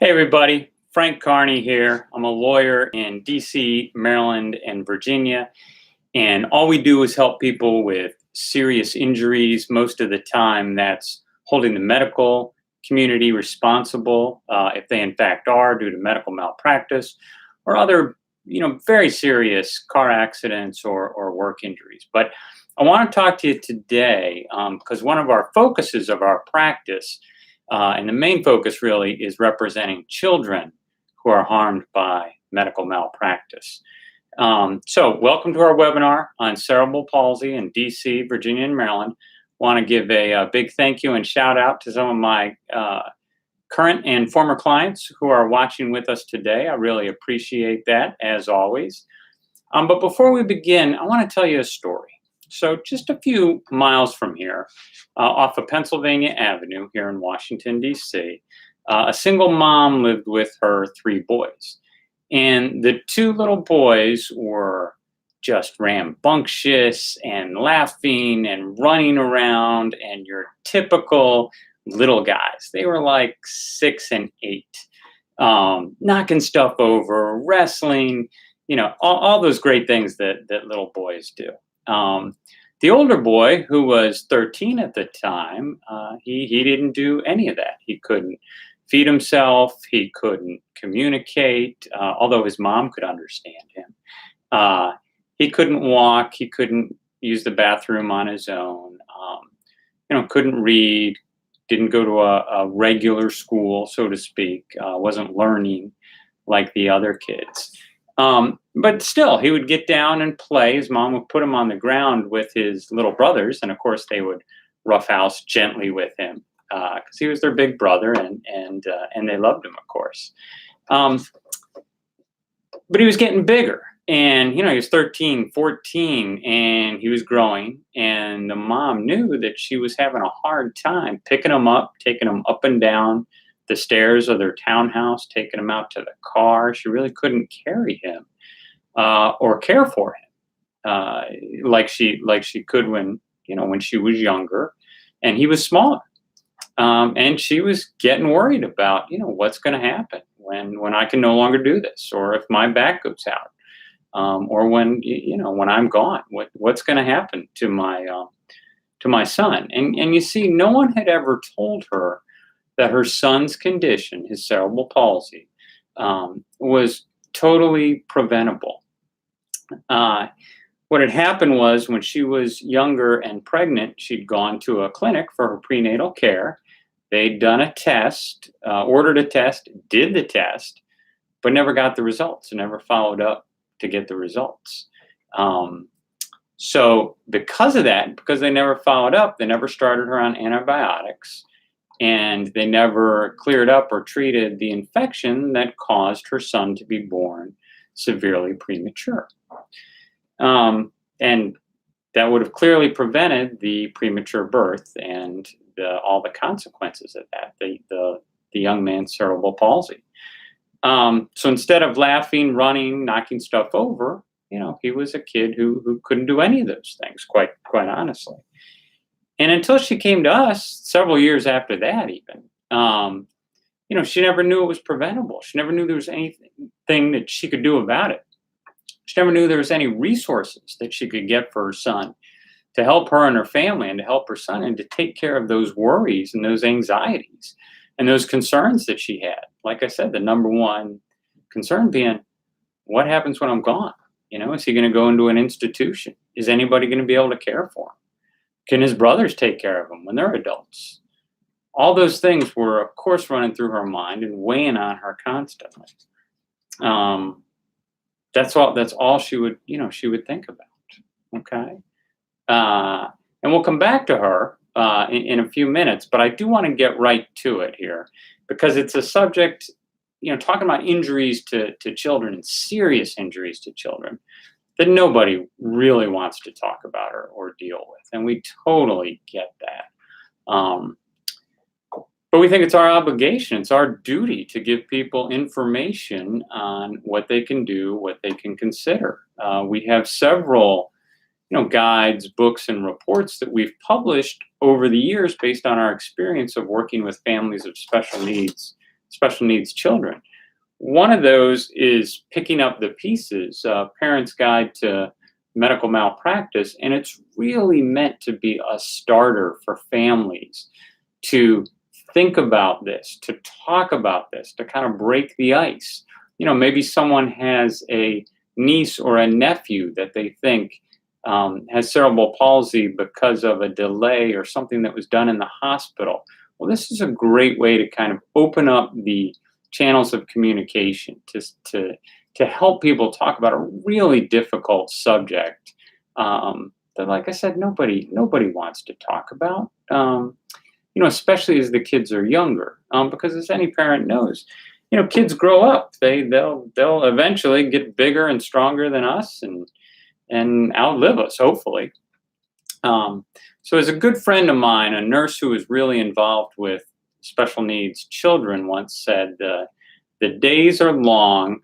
Hey everybody, Frank Carney here. I'm a lawyer in DC, Maryland, and Virginia, and all we do is help people with serious injuries. Most of the time, that's holding the medical community responsible, if they in fact are due to medical malpractice or other, very serious car accidents or work injuries. But I want to talk to you today because one of our focuses of our practice and the main focus really is representing children who are harmed by medical malpractice. So welcome to our webinar on cerebral palsy in DC, Virginia, and Maryland. Want to give a big thank you and shout out to some of my current and former clients who are watching with us today. I really appreciate that, as always. But before we begin, I want to tell you a story. So just a few miles from here, off of Pennsylvania Avenue here in Washington, D.C., a single mom lived with her 3 boys. And the 2 little boys were just rambunctious and laughing and running around, and your typical little guys. They were like 6 and 8, knocking stuff over, wrestling, all those great things that little boys do. The older boy, who was 13 at the time, he didn't do any of that. He couldn't feed himself. He couldn't communicate, although his mom could understand him. He couldn't walk. He couldn't use the bathroom on his own. Couldn't read. Didn't go to a regular school, so to speak. Wasn't learning like the other kids. But still, he would get down and play. His mom would put him on the ground with his little brothers, and of course, they would roughhouse gently with him because he was their big brother, and they loved him, of course. But he was getting bigger, and he was 13, 14, and he was growing, and the mom knew that she was having a hard time picking him up, taking him up and down the stairs of their townhouse, taking him out to the car. She really couldn't carry him or care for him like she could when she was younger and he was smaller. And she was getting worried about what's going to happen when I can no longer do this, or if my back goes out, or when I'm gone. What's going to happen to my son? And you see, no one had ever told her that her son's condition, his cerebral palsy, was totally preventable. What had happened was when she was younger and pregnant, she'd gone to a clinic for her prenatal care. They'd done a test, ordered a test, did the test, but never got the results and never followed up to get the results. So because of that, because they never followed up, they never started her on antibiotics, and they never cleared up or treated the infection that caused her son to be born severely premature. And that would have clearly prevented the premature birth and all the consequences of that, the young man's cerebral palsy. So instead of laughing, running, knocking stuff over, he was a kid who couldn't do any of those things, quite honestly. And until she came to us several years after that, even, she never knew it was preventable. She never knew there was anything that she could do about it. She never knew there was any resources that she could get for her son to help her and her family and to help her son and to take care of those worries and those anxieties and those concerns that she had. Like I said, the number one concern being, what happens when I'm gone? Is he going to go into an institution? Is anybody going to be able to care for him? Can his brothers take care of him when they're adults? All those things were, of course, running through her mind and weighing on her constantly. That's all she would think about. Okay. And we'll come back to her in a few minutes, but I do want to get right to it here because it's a subject, talking about injuries to children and serious injuries to children that nobody really wants to talk about or deal with. And we totally get that. But we think it's our obligation, it's our duty to give people information on what they can do, what they can consider. We have several guides, books, and reports that we've published over the years based on our experience of working with families of special needs, special needs children. One of those is Picking Up the Pieces, Parent's Guide to Medical Malpractice, and it's really meant to be a starter for families to think about this, to talk about this, to kind of break the ice. Maybe someone has a niece or a nephew that they think has cerebral palsy because of a delay or something that was done in the hospital. Well, this is a great way to kind of open up the channels of communication to help people talk about a really difficult subject that, like I said, nobody wants to talk about. Especially as the kids are younger, because as any parent knows, kids grow up. They'll eventually get bigger and stronger than us and outlive us, hopefully. So as a good friend of mine, a nurse who was really involved with special needs children once said, the days are long,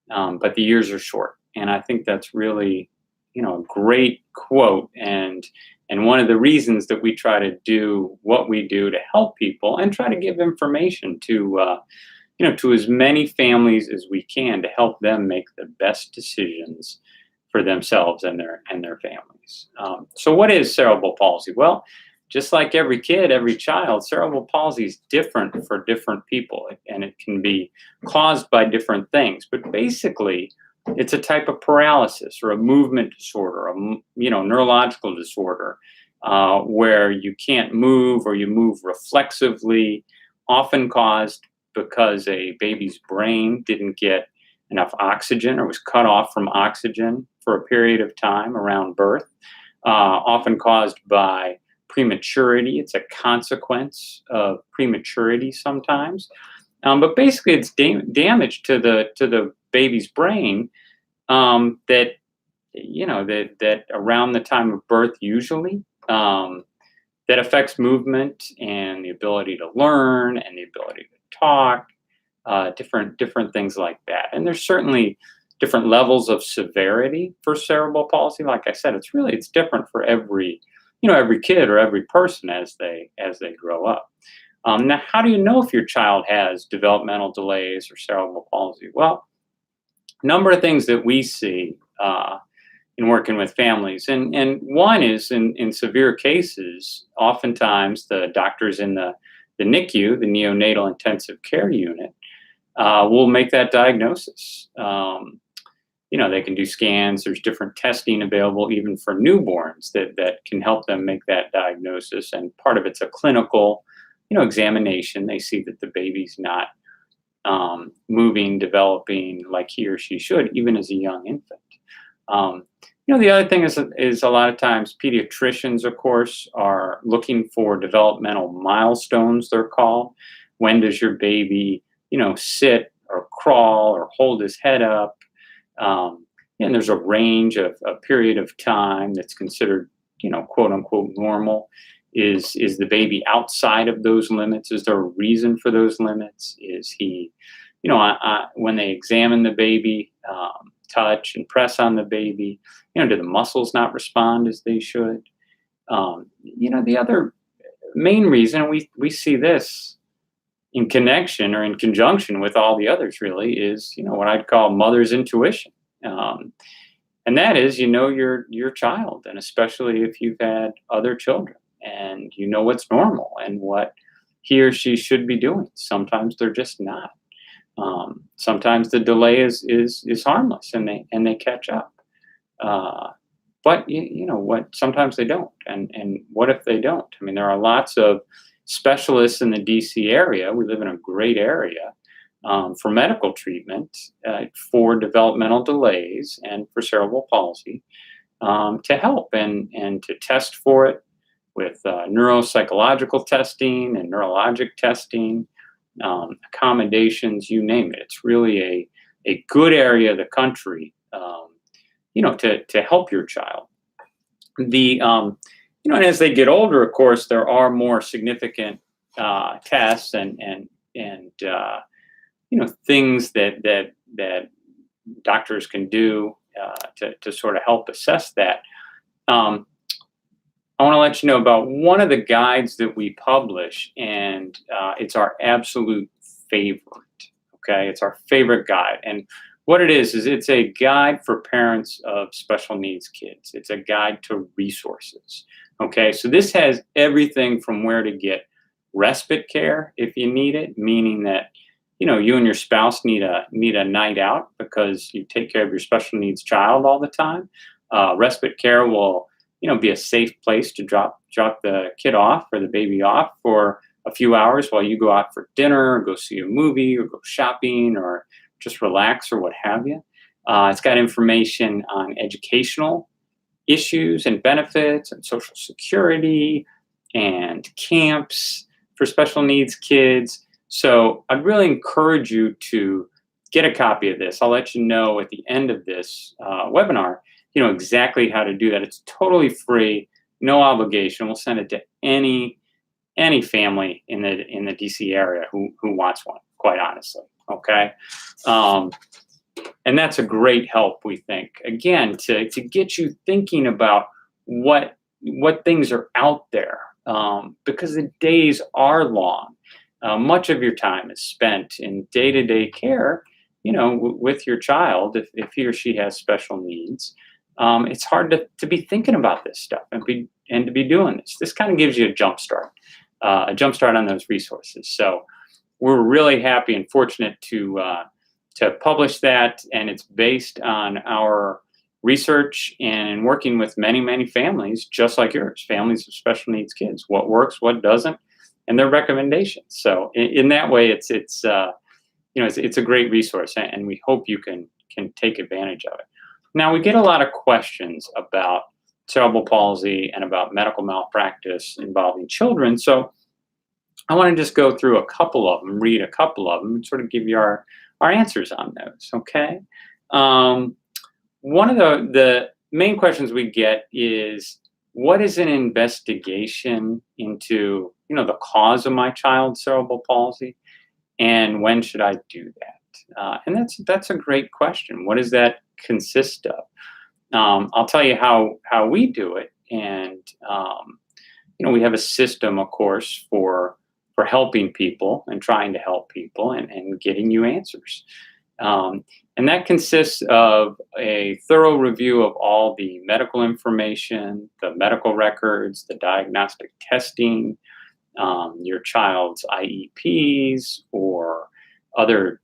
but the years are short. And I think that's really, a great quote, and one of the reasons that we try to do what we do to help people and try to give information to to as many families as we can to help them make the best decisions for themselves and their families. So what is cerebral palsy? Well, just like every kid, every child, cerebral palsy is different for different people, and it can be caused by different things. But basically, it's a type of paralysis or a movement disorder, a neurological disorder, where you can't move or you move reflexively, often caused because a baby's brain didn't get enough oxygen or was cut off from oxygen for a period of time around birth, often caused by prematurity. It's a consequence of prematurity sometimes. But basically, it's damage to the baby's brain that around the time of birth usually, that affects movement and the ability to learn and the ability to talk, different things like that. And there's certainly different levels of severity for cerebral palsy. Like I said, it's different for every kid or every person as they grow up. Now, how do you know if your child has developmental delays or cerebral palsy? Well, a number of things that we see in working with families, and one is in severe cases, oftentimes the doctors in the NICU, the neonatal intensive care unit, will make that diagnosis. They can do scans. There's different testing available even for newborns that can help them make that diagnosis. And part of it's a clinical, examination. They see that the baby's not moving, developing like he or she should, even as a young infant. The other thing is a lot of times pediatricians, of course, are looking for developmental milestones, they're called. When does your baby, sit or crawl or hold his head up? And there's a range of a period of time that's considered, quote unquote normal. Is the baby outside of those limits? Is there a reason for those limits? Is he, when they examine the baby, touch and press on the baby, do the muscles not respond as they should? The other main reason, we see this in connection or in conjunction with all the others really, is, what I'd call mother's intuition. And that is, your child, and especially if you've had other children, and what's normal and what he or she should be doing. Sometimes they're just not. Sometimes the delay is harmless and they catch up. But what? Sometimes they don't. And what if they don't? I mean, there are lots of specialists in the DC area. We live in a great area for medical treatment for developmental delays and for cerebral palsy to help and to test for it with neuropsychological testing and neurologic testing, accommodations, you name it. It's really a good area of the country, to help your child. And as they get older, of course, there are more significant tests and things that doctors can do to sort of help assess that. I want to let you know about one of the guides that we publish, and it's our absolute favorite. Okay, it's our favorite guide. And what it is it's a guide for parents of special needs kids. It's a guide to resources. Okay, so this has everything from where to get respite care if you need it, meaning that you and your spouse need a night out because you take care of your special needs child all the time. Respite care will be a safe place to drop the kid off or the baby off for a few hours while you go out for dinner or go see a movie or go shopping or just relax or what have you. It's got information on educational issues and benefits and social security and camps for special needs kids. So I'd really encourage you to get a copy of this. I'll let you know at the end of this webinar, exactly how to do that. It's totally free, no obligation. We'll send it to any family in the DC area who wants one, quite honestly. Okay. And that's a great help, we think, again, to get you thinking about what things are out there, because the days are long. Much of your time is spent in day-to-day care, with your child if he or she has special needs. It's hard to be thinking about this stuff and to be doing this. This kind of gives you a jump start on those resources. So we're really happy and fortunate to publish that, and it's based on our research and working with many families just like yours, families of special needs kids. What works, what doesn't, and their recommendations. So in that way, it's a great resource, and we hope you can take advantage of it. Now, we get a lot of questions about cerebral palsy and about medical malpractice involving children. So I want to just go through a couple of them, read a couple of them, and sort of give you our answers on those, okay? One of the main questions we get is, what is an investigation into, the cause of my child's cerebral palsy, and when should I do that? And that's a great question. What does that consist of? I'll tell you how we do it, and we have a system, of course, for helping people and trying to help people and getting you answers. And that consists of a thorough review of all the medical information, the medical records, the diagnostic testing, your child's IEPs or other,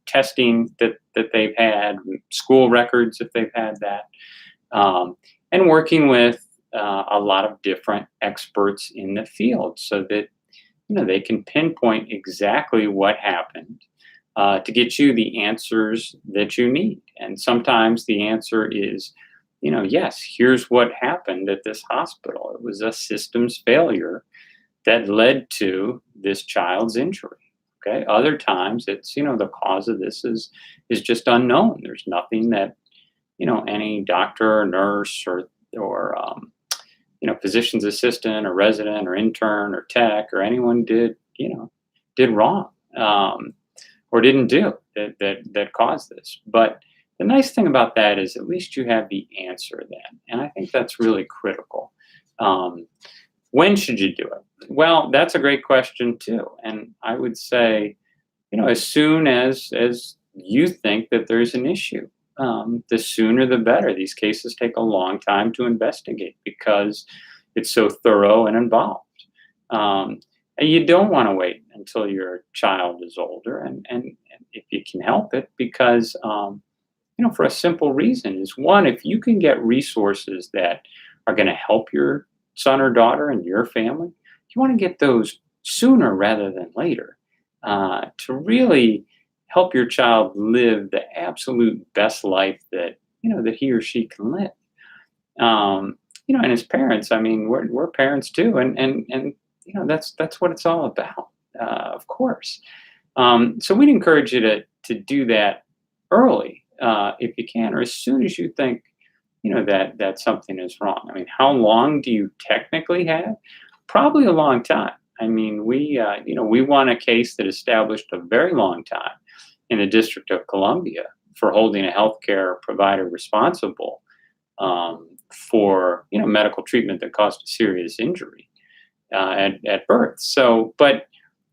testing that they've had, school records if they've had that, and working with a lot of different experts in the field so that they can pinpoint exactly what happened to get you the answers that you need. And sometimes the answer is, yes, here's what happened at this hospital. It was a systems failure that led to this child's injury. Okay. Other times it's, the cause of this is just unknown. There's nothing that, any doctor or nurse or physician's assistant or resident or intern or tech or anyone did wrong or didn't do that caused this. But the nice thing about that is at least you have the answer then. And I think that's really critical. When should you do it? Well, that's a great question too. And I would say, as soon as you think that there's an issue, the sooner the better. These cases take a long time to investigate because it's so thorough and involved. And you don't want to wait until your child is older, and if you can help it, because for a simple reason is, one, if you can get resources that are going to help your son or daughter and your family, you want to get those sooner rather than later to really help your child live the absolute best life that that he or she can live. And as parents, I mean, we're parents too, and that's what it's all about, of course. So we'd encourage you to do that early if you can, or as soon as you think that something is wrong. I mean, how long do you technically have? Probably a long time. I mean, we won a case that established a very long time in the District of Columbia for holding a healthcare provider responsible for medical treatment that caused a serious injury at birth. So, but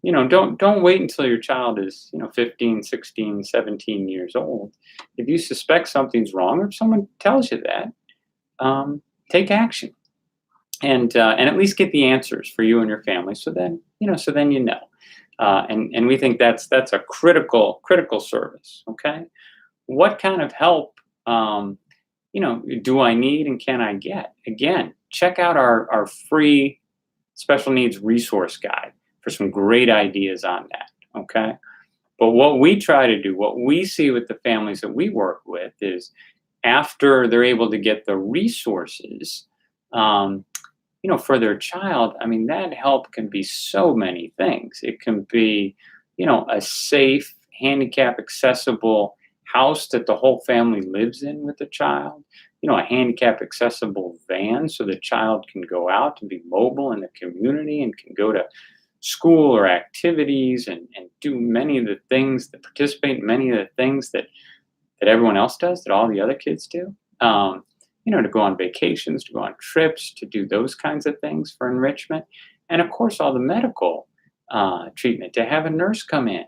Don't wait until your child is 15, 16, 17 years old. If you suspect something's wrong, or if someone tells you that, um, take action, and at least get the answers for you and your family. So then. And we think that's a critical service. Okay, what kind of help do I need and can I get? Again, check out our free special needs resource guide for some great ideas on that. Okay. But what we try to do, what we see with the families that we work with is after they're able to get the resources, um, for their child, I mean, that help can be so many things. It can be, a safe, handicap accessible house that the whole family lives in with the child, a handicap accessible van so the child can go out and be mobile in the community and can go to school or activities and do many of the things that participate in many of the things that everyone else does, that all the other kids do. To go on vacations, to go on trips, to do those kinds of things for enrichment. And of course, all the medical treatment, to have a nurse come in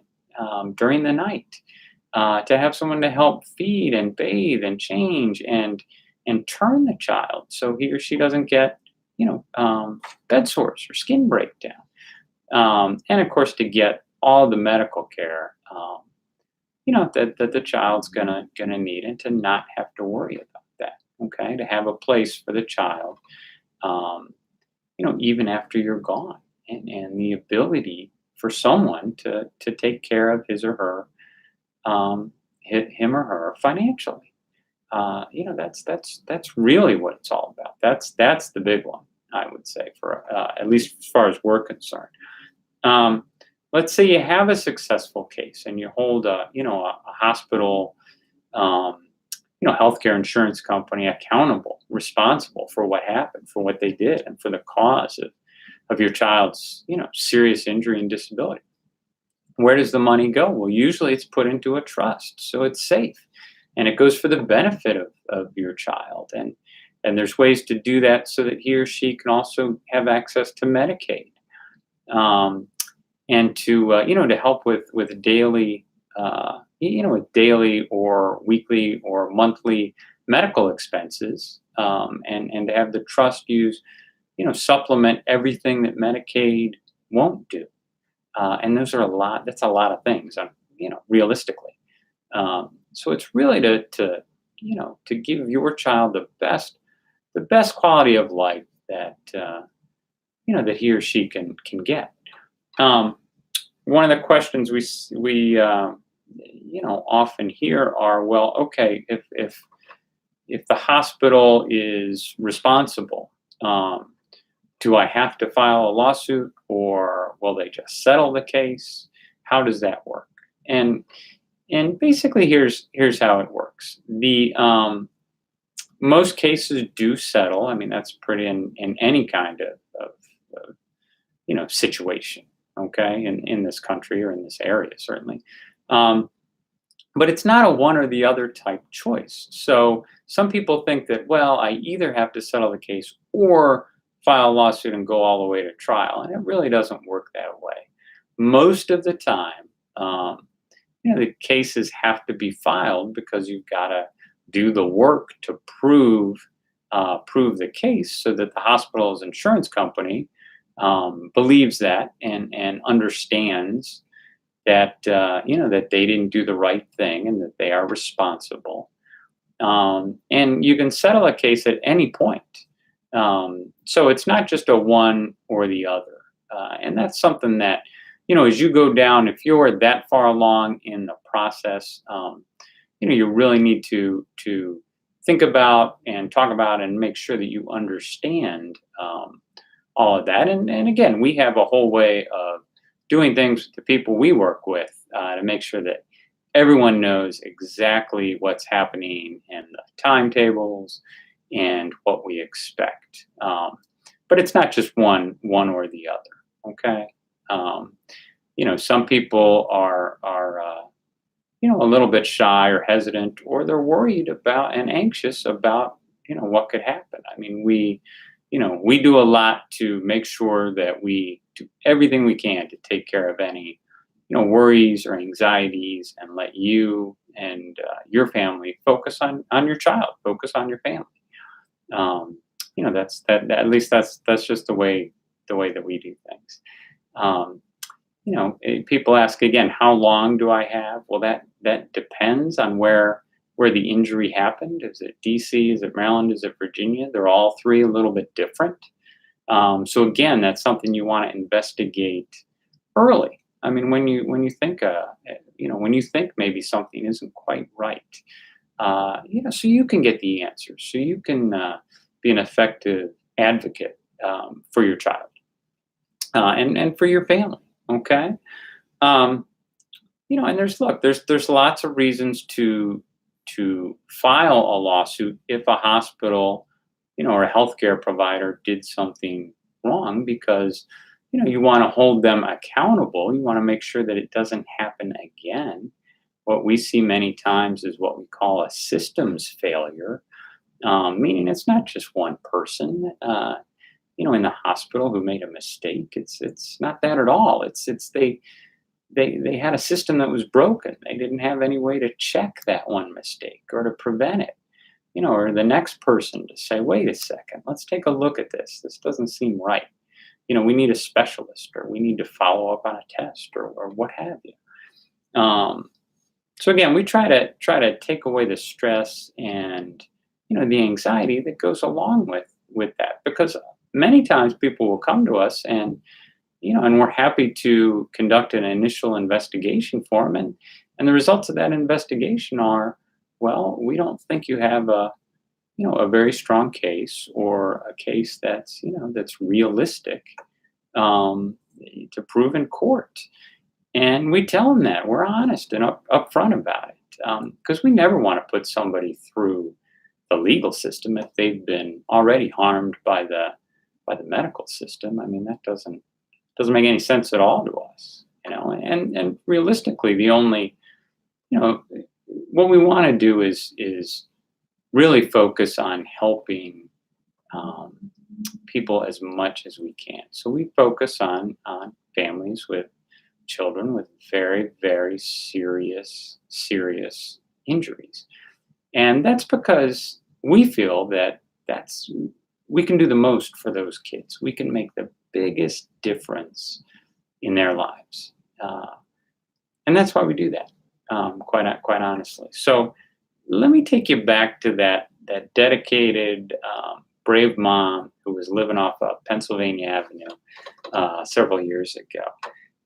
during the night, to have someone to help feed and bathe and change and turn the child so he or she doesn't get, bed sores or skin breakdown. And of course, to get all the medical care, that the child's gonna need, and to not have to worry about that. Okay, to have a place for the child, um, even after you're gone, and the ability for someone to take care of his or her, him or her financially. That's really what it's all about. That's the big one, I would say, for at least as far as we're concerned. Um, let's say you have a successful case and you hold a hospital, um, healthcare insurance company accountable, responsible for what happened, for what they did, and for the cause of your child's, serious injury and disability. Where does the money go? Well, usually it's put into a trust, so it's safe, and it goes for the benefit of your child. And there's ways to do that so that he or she can also have access to Medicaid, um, and to help with daily, with daily or weekly or monthly medical expenses, and to have the trust use, supplement everything that Medicaid won't do. And those are a lot. That's a lot of things, realistically. So it's really to give your child the best quality of life that he or she can get. Um, One of the questions we often hear are, well, okay, if the hospital is responsible, do I have to file a lawsuit, or will they just settle the case? How does that work? And basically, here's how it works. The Most cases do settle. I mean, that's pretty in any kind of situation. Okay, in this country or in this area, certainly. Um, but it's not a one or the other type choice. So some people think that, well, I either have to settle the case or file a lawsuit and go all the way to trial, and it really doesn't work that way. Most of the time, the cases have to be filed because you've got to do the work to prove the case, so that the hospital's insurance company believes that and understands that that they didn't do the right thing and that they are responsible. And you can settle a case at any point. So it's not just a one or the other. And that's something that, as you go down, if you're that far along in the process, you really need to think about and talk about and make sure that you understand all of that. And again, we have a whole way of doing things with the people we work with to make sure that everyone knows exactly what's happening and the timetables and what we expect. But it's not just one or the other. Okay. Some people are a little bit shy or hesitant, or they're worried about and anxious about what could happen. I mean, we do a lot to make sure that we do everything we can to take care of any, worries or anxieties, and let you and your family focus on your child, focus on your family. Um, that's at least that's just the way that we do things. Um, People ask again, how long do I have? Well, that depends on where the injury happened. Is it DC? Is it Maryland? Is it Virginia? They're all three a little bit different. So again, that's something you want to investigate early. I mean, when you think maybe something isn't quite right, so you can get the answers, so you can be an effective advocate for your child, and for your family. Okay. Um, and there's lots of reasons to file a lawsuit if a hospital, or a healthcare provider did something wrong, because you want to hold them accountable. You want to make sure that it doesn't happen again. What we see many times is what we call a systems failure, meaning it's not just one person, in the hospital who made a mistake. It's not that at all. It's they had a system that was broken. They didn't have any way to check that one mistake or to prevent it. Or the next person to say, wait a second, let's take a look at this. This doesn't seem right. We need a specialist, or we need to follow up on a test, or what have you. So again, we try to take away the stress and the anxiety that goes along with that, because many times people will come to us and we're happy to conduct an initial investigation for them, and the results of that investigation are, well, we don't think you have a very strong case, or a case that's realistic to prove in court. And we tell them that we're honest and upfront about it, because we never want to put somebody through the legal system if they've been already harmed by the medical system. I mean, that doesn't make any sense at all to us. And realistically, the only, what we want to do is really focus on helping people as much as we can. So we focus on families with children with very, very serious injuries. And that's because we feel that we can do the most for those kids. We can make the biggest difference in their lives. And that's why we do that, quite honestly. So let me take you back to that dedicated, brave mom who was living off of Pennsylvania Avenue several years ago,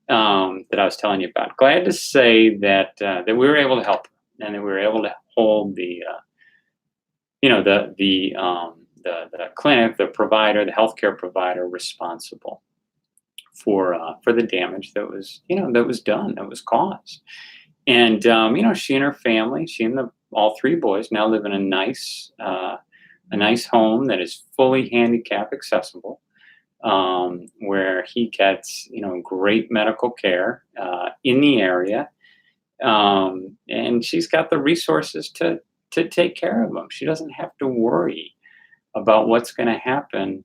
that I was telling you about. Glad to say that we were able to help her, and that we were able to hold the clinic, the provider, the healthcare provider responsible for the damage that was done, that was caused. And she and her family, she and all three boys now live in a nice home that is fully handicap accessible, where he gets great medical care in the area, and she's got the resources to take care of him. She doesn't have to worry about what's going to happen,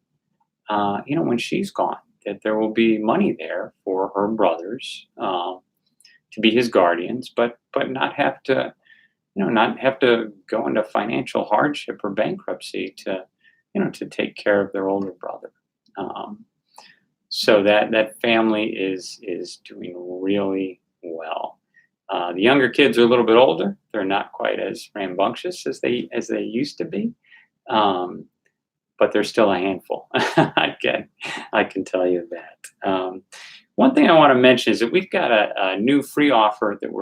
when she's gone. That there will be money there for her brothers to be his guardians, but not have to, not have to go into financial hardship or bankruptcy to take care of their older brother. So that family is doing really well. The younger kids are a little bit older. They're not quite as rambunctious as they used to be. But they're still a handful. I can tell you that. One thing I want to mention is that we've got a new free offer that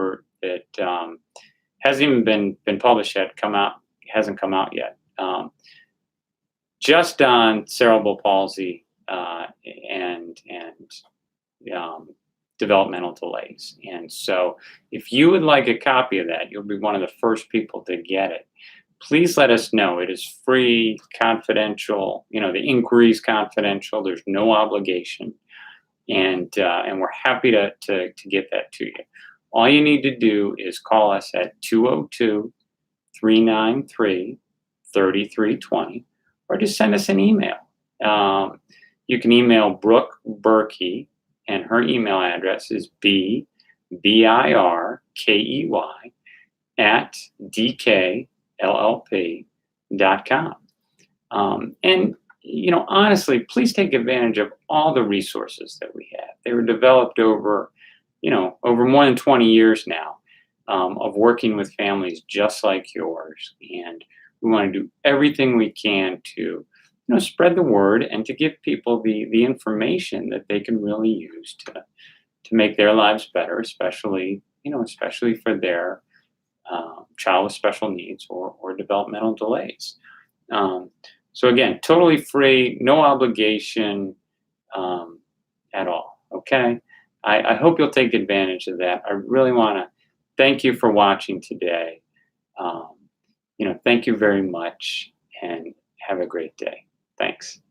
hasn't even been published yet. Hasn't come out yet. Just on cerebral palsy and developmental delays. And so, if you would like a copy of that, you'll be one of the first people to get it. Please let us know. It is free, confidential. The inquiry is confidential. There's no obligation, and we're happy to get that to you. All you need to do is call us at 202-393-3320, or just send us an email Um, you can email Brooke Berkey, and her email address is birkey at dkllp.com. And honestly, please take advantage of all the resources that we have. They were developed over more than 20 years now, of working with families just like yours. And we want to do everything we can to, spread the word and to give people the information that they can really use to make their lives better, especially for their child with special needs or developmental delays. Um, so again, totally free, no obligation at all. Okay. I hope you'll take advantage of that. I really want to thank you for watching today. Thank you very much and have a great day. Thanks.